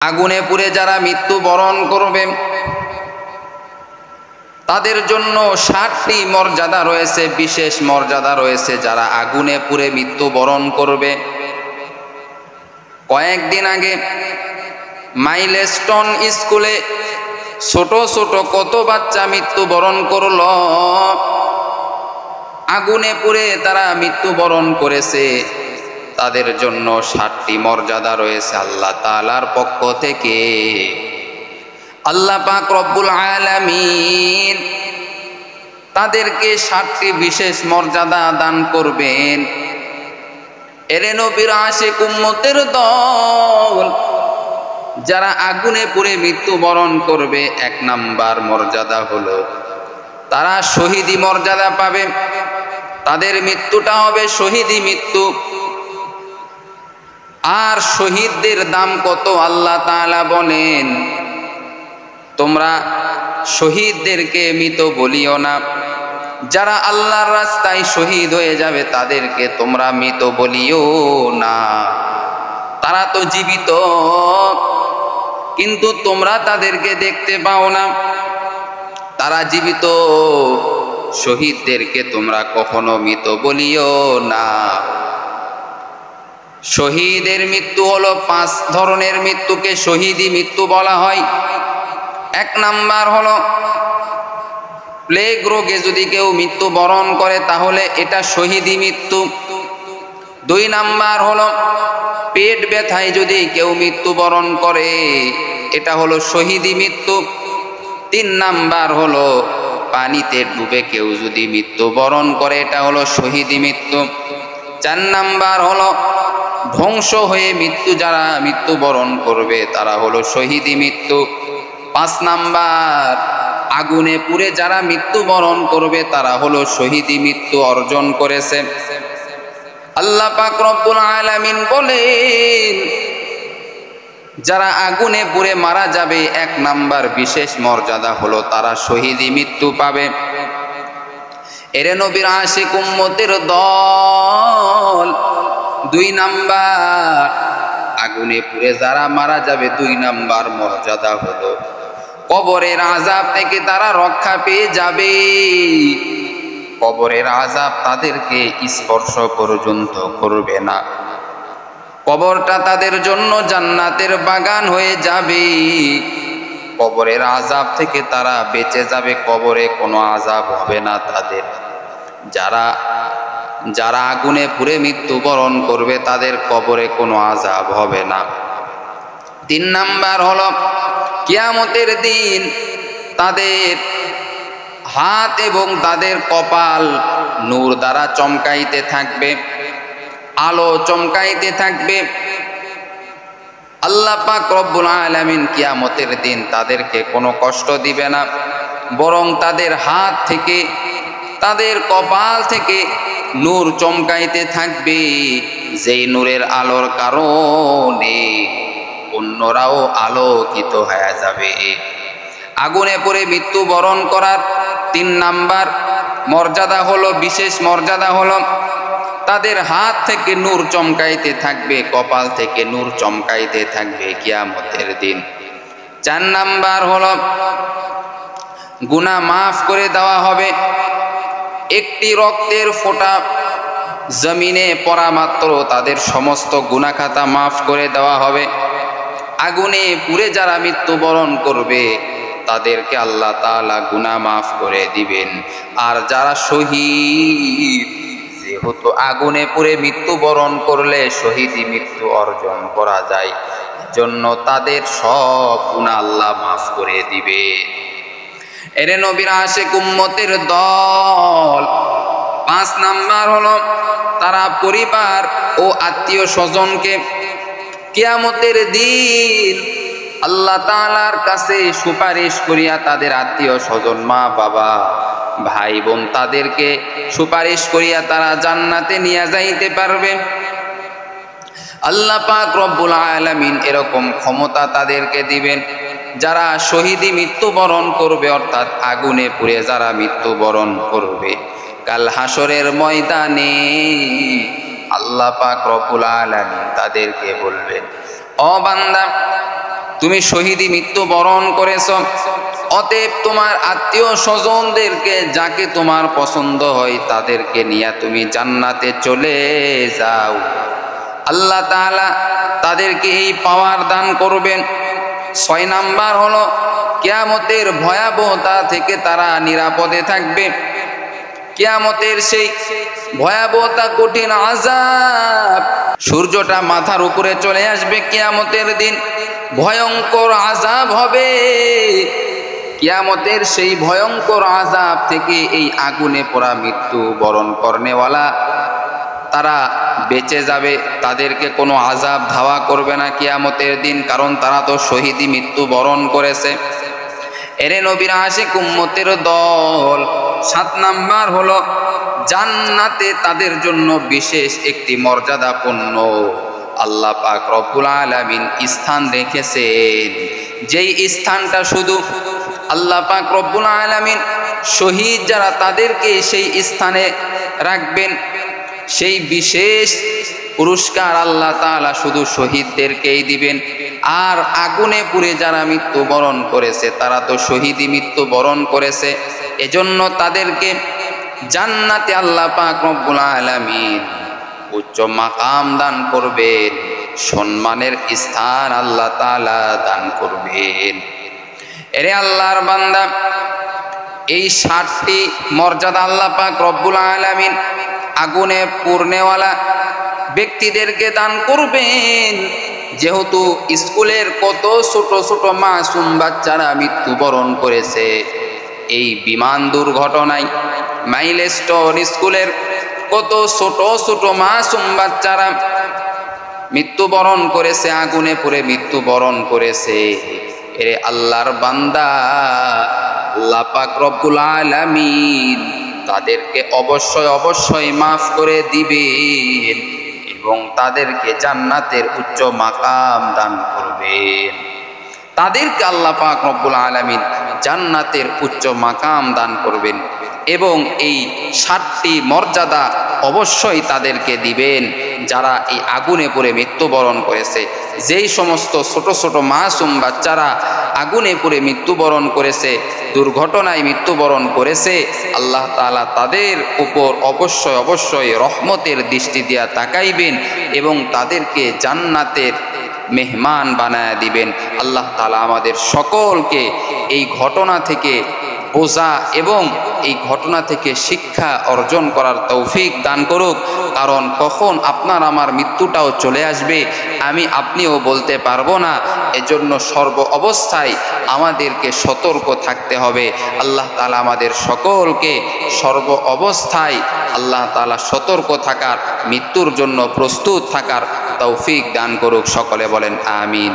আগুনে পুড়ে যারা মৃত্যুবরণ করবে তাদের জন্য ৬০টি মর্যাদা রয়েছে, বিশেষ মর্যাদা রয়েছে। যারা আগুনে পুড়ে মৃত্যুবরণ করবে, কয়েকদিন আগে মাইলস্টোন স্কুলে ছোট ছোট কত বাচ্চা মৃত্যুবরণ করল, আগুনে পুড়ে তারা মৃত্যুবরণ করেছে। তাদের জন্য ৬০টি মর্যাদা রয়েছে আল্লাহ তাআলার পক্ষ থেকে। আল্লাহ পাক রব্বুল আলামিন তাদেরকে ৬০টি বিশেষ মর্যাদা দান করবেন। এরে নবীর আশিক উম্মতের দল, যারা আগুনে পুড়ে মৃত্যুবরণ করবে, ১ নাম্বার মর্যাদা হলো তারা শহীদি মর্যাদা পাবে। তাদের মৃত্যুটা হবে শহীদি মৃত্যু। আর শহীদদের দাম কত আল্লাহ তাআলা বলেন, তোমরা শহীদদেরকে মৃত বলিও না। যারা আল্লাহর রাস্তায় শহীদ হয়ে যাবে তাদেরকে তোমরা মৃত বলিও না। তারা তো জীবিত, কিন্তু তোমরা তাদেরকে দেখতে পাও না। তারা জীবিত, শহীদদেরকে তোমরা কখনো মৃত বলিও না। শহীদের মৃত্যু হলো ৫ ধরনের মৃত্যুকে শহীদি মৃত্যু বলা হয়। ১ নাম্বার হলো প্লেগ রোগে যদি কেউ মৃত্যুবরণ করে তাহলে এটা শহীদি মৃত্যু। ২ নাম্বার হলো পেট ব্যথায় যদি কেউ মৃত্যুবরণ করে, এটা হলো শহীদি মৃত্যু। ৩ নাম্বার হলো পানিতে ডুবে কেউ যদি মৃত্যুবরণ করে, এটা হলো শহীদি মৃত্যু। ৪ নাম্বার হলো ধ্বংস হয়ে যারা মৃত্যুবরণ করবে তারা হলো শহীদি মৃত্যু। ৫ নাম্বার আগুনে পুড়ে যারা মৃত্যুবরণ করবে তারা হলো শহীদি মৃত্যু অর্জন করেছে। আল্লাহ পাক রব্বুল আলামিন বলেন, যারা আগুনে পুড়ে মারা যাবে ১ নাম্বার বিশেষ মর্যাদা হলো তারা শহীদি মৃত্যু পাবে। এরে নবীর আশিক উম্মতের দল, ২ নাম্বার আগুনে পুড়ে যারা মারা যাবে ২ নাম্বার মর্যাদা হলো কবরের আযাব থেকে তারা রক্ষা পেয়ে যাবে। কবরের আযাব তাদেরকে স্পর্শ পর্যন্ত করবে না। কবরটা তাদের জন্য জান্নাতের বাগান হয়ে যাবে। কবরের আযাব থেকে তারা বেঁচে যাবে, কবরে কোনো আযাব হবে না তাদের। যারা আগুনে পুড়ে মৃত্যুবরণ করবে তাদের কবরে কোনো আযাব হবে না। ৩ নাম্বার হলো কিয়ামতের দিন তাদের হাত এবং তাদের কপাল নূর দ্বারা চমকাইতে থাকবে, আলো চমকাইতে থাকবে। আল্লাহ পাক রব্বুল আলামিন কিয়ামতের দিন তাদেরকে কোনো কষ্ট দিবে না, বরং তাদের হাত থেকে তাদের কপাল থেকে নূর চমকাইতে থাকবে। যেই নূরের আলোর কারণে অন্যরাও আলোকিত হয়ে যাবে। আগুনে পড়ে মৃত্যুবরণ করার ৩ নাম্বার মর্যাদা হলো, বিশেষ মর্যাদা হলো তাদের হাত থেকে নূর চমকাইতে থাকবে, কপাল থেকে নূর চমকাইতে থাকবে কিয়ামতের দিন। ৪ নাম্বার হলো গুনাহ মাফ করে দেওয়া হবে। একটি রক্তের ফোঁটা জমিনে পড়া মাত্র তাদের সমস্ত গুনাহ খাতা মাফ করে দেওয়া হবে। আগুনে পুড়ে যারা মৃত্যুবরণ করবে তাদেরকে আল্লাহ তাআলা গুনাহ মাফ করে দিবেন। আর যারা শহীদ, যেহেতু আগুনে পুড়ে মৃত্যুবরণ করলে শহীদি মৃত্যু অর্জন করা যায়, জন্য তাদের সব গুনাহ আল্লাহ মাফ করে দিবে। এরে নবীর আশিক উম্মতের দল, ৫ নাম্বার হলো তারা পরিবার ও আত্মীয় স্বজনকে কিয়ামতের দিন আল্লাহ তাআলার কাছে সুপারিশ করিয়া তাদের আত্মীয় স্বজন, মা বাবা ভাই বোন, তাদেরকে সুপারিশ করিয়া তারা জান্নাতে নিয়ে যাইতে পারবে। আল্লাহ পাক রব্বুল আলামিন এরকম ক্ষমতা তাদেরকে দিবেন যারা শহীদি মৃত্যুবরণ করবে, অর্থাৎ আগুনে পুড়ে যারা মৃত্যুবরণ করবে। কাল হাসরের ময়দানে আল্লাহ পাক রব্বুল আলামিন তাদেরকে বলবেন, ও বান্দা, তুমি শহীদি মৃত্যু বরণ করেছ, অতএব তোমার আত্মীয় স্বজনদেরকে যাকে তোমার পছন্দ হয় তাদেরকে নিয়ে তুমি জান্নাতে চলে যাও। আল্লাহ তাআলা তাদেরকে এই পাওয়ার দান করবেন। 6 নাম্বার হলো কিয়ামতের ভয়াবহতা থেকে তারা নিরাপদে থাকবে। কিয়ামতের সেই ভয়াবহতা, কঠিন আযাব, সূর্যটা মাথার উপরে চলে আসবে কিয়ামতের দিন, ভয়ঙ্কর আযাব হবে। কিয়ামতের সেই ভয়ঙ্কর আযাব থেকে এই আগুনে পোড়া মৃত্যু বরণ করনেওয়ালা তারা বেঁচে যাবে, তাদেরকে কোনো আযাব ধাওয়া করবে না কিয়ামতের দিন, কারণ তারা তো শহীদি মৃত্যু বরণ করেছে। এরে নবীর আশিক উম্মতের দল। 7 নাম্বার হলো জান্নাতে তাদের জন্য বিশেষ একটি মর্যাদাপূর্ণ আল্লাহ পাক রব্বুল আলামিন স্থান রেখেছেন, যেই স্থানটা শুধু আল্লাহ পাক রব্বুল আলামিন শহীদ যারা তাদেরকে সেই স্থানে রাখবেন। সেই বিশেষ পুরস্কার আল্লাহ তাআলা শুধু শহীদদেরকেই দিবেন। আর আগুনে পুড়ে যারা মৃত্যুবরণ করেছে তারা তো শহীদি মৃত্যু বরণ করেছে, এজন্য তাদেরকে জান্নাতে আল্লাহ পাক রব্বুল আলামিন উচ্চ মাকাম দান করবেন, সম্মানের স্থান আল্লাহ তাআলা দান করবেন। এরে আল্লাহর বান্দা, এই 7টি মর্যাদা আল্লাহ পাক রব্বুল আলামিন আগুনে পুড়নেওয়ালা ব্যক্তিদেরকে দান করবেন। যেহেতু স্কুলের কত ছোট ছোট মাসুম বাচ্চারা মৃত্যুবরণ করেছে এই বিমান দুর্ঘটনায়, মাইলস্টোন স্কুলের কত ছোট ছোট মাসুম বাচ্চারা মৃত্যুবরণ করেছে, আগুনে পুড়ে মৃত্যুবরণ করেছে। এরে আল্লাহর বান্দা, আল্লাহ পাক রব্বুল আলামিন তাদেরকে অবশ্যই অবশ্যই মাফ করে দিবেন এবং তাদেরকে জান্নাতের উচ্চ মাকাম দান করবেন। তাদেরকে আল্লাহ পাক রব্বুল আলামিন জান্নাতের উচ্চ মাকাম দান করবেন এবং এই 7টি মর্যাদা অবশ্যই তাদেরকে দিবেন যারা এই আগুনে পুড়ে মৃত্যুবরণ করেছে। যেই সমস্ত ছোট ছোট মাসুম বাচ্চারা আগুনে পুড়ে মৃত্যুবরণ করেছে, দুর্ঘটনায় মৃত্যুবরণ করেছে, আল্লাহ তাআলা তাদের উপর অবশ্যই অবশ্যই রহমতের দৃষ্টি দিয়া তাকাইবেন এবং তাদেরকে জান্নাতের মেহমান বানায় দিবেন। আল্লাহ তাআলা আমাদের সকলকে এই ঘটনা থেকে বোঝা এবং এই ঘটনা থেকে শিক্ষা অর্জন করার তৌফিক দান করুক। কারণ কখন আপনার আমার মৃত্যুটাও চলে আসবে আমি আপনিও বলতে পারবো না, এজন্য সর্ব অবস্থায় আমাদেরকে সতর্ক থাকতে হবে। আল্লাহ তাআলা আমাদের সকলকে সর্ব অবস্থায় আল্লাহ তাআলা সতর্ক থাকার, মৃত্যুর জন্য প্রস্তুত থাকার তৌফিক দান করুক। সকলে বলেন আমিন।